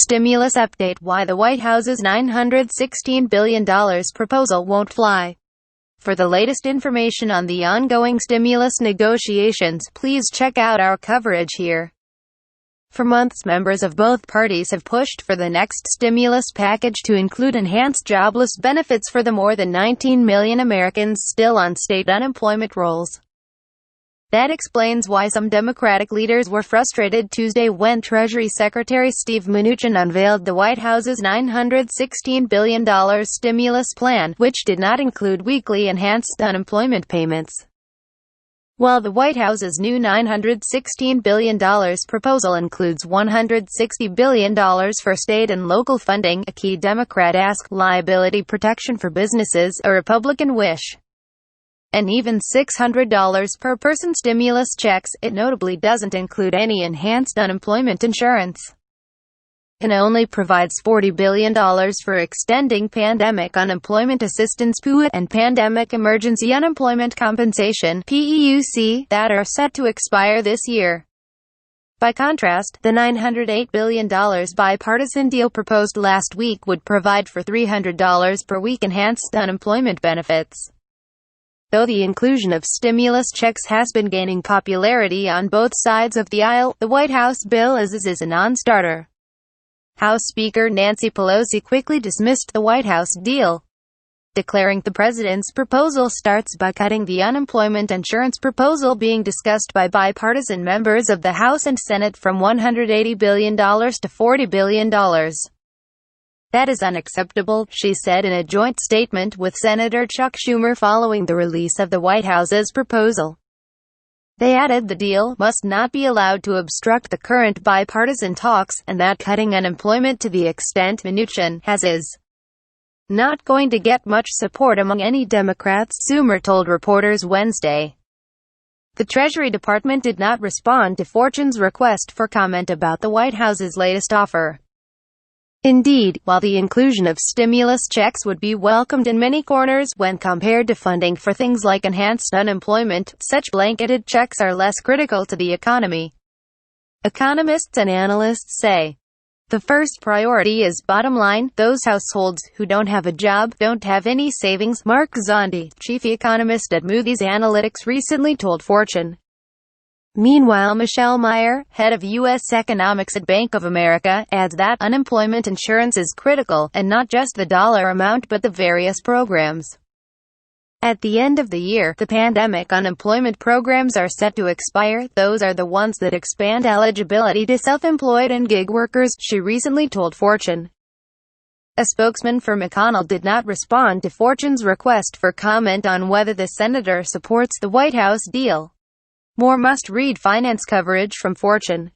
Stimulus update: why the White House's $916 billion proposal won't fly. For the latest information on the ongoing stimulus negotiations, please check out our coverage here. For months, members of both parties have pushed for the next stimulus package to include enhanced jobless benefits for the more than 19 million Americans still on state unemployment rolls. That explains why some Democratic leaders were frustrated Tuesday when Treasury Secretary Steve Mnuchin unveiled the White House's $916 billion stimulus plan, which did not include weekly enhanced unemployment payments. While the White House's new $916 billion proposal includes $160 billion for state and local funding, a key Democrat asked, liability protection for businesses, a Republican wish, and even $600 per person stimulus checks, it notably doesn't include any enhanced unemployment insurance. It only provides $40 billion for extending pandemic unemployment assistance (PUA) and pandemic emergency unemployment compensation (PEUC) that are set to expire this year. By contrast, the $908 billion bipartisan deal proposed last week would provide for $300 per week enhanced unemployment benefits. Though the inclusion of stimulus checks has been gaining popularity on both sides of the aisle, the White House bill is a non-starter. House Speaker Nancy Pelosi quickly dismissed the White House deal, declaring the president's proposal starts by cutting the unemployment insurance proposal being discussed by bipartisan members of the House and Senate from $180 billion to $40 billion. That is unacceptable, she said in a joint statement with Senator Chuck Schumer following the release of the White House's proposal. They added the deal must not be allowed to obstruct the current bipartisan talks, and that cutting unemployment to the extent Mnuchin has is not going to get much support among any Democrats, Schumer told reporters Wednesday. The Treasury Department did not respond to Fortune's request for comment about the White House's latest offer. Indeed, while the inclusion of stimulus checks would be welcomed in many corners when compared to funding for things like enhanced unemployment, such blanketed checks are less critical to the economy. Economists and analysts say the first priority is bottom line. Those households who don't have a job don't have any savings, Mark Zondi, chief economist at Moody's Analytics, recently told Fortune. Meanwhile, Michelle Meyer, head of U.S. economics at Bank of America, adds that unemployment insurance is critical, and not just the dollar amount but the various programs. At the end of the year, the pandemic unemployment programs are set to expire. Those are the ones that expand eligibility to self-employed and gig workers, she recently told Fortune. A spokesman for McConnell did not respond to Fortune's request for comment on whether the senator supports the White House deal. More must-read finance coverage from Fortune.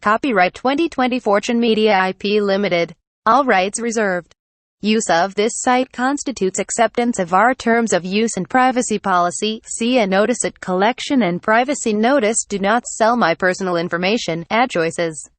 Copyright 2020 Fortune Media IP Limited. All rights reserved. Use of this site constitutes acceptance of our terms of use and privacy policy. See a notice at collection and privacy notice. Do not sell my personal information, ad choices.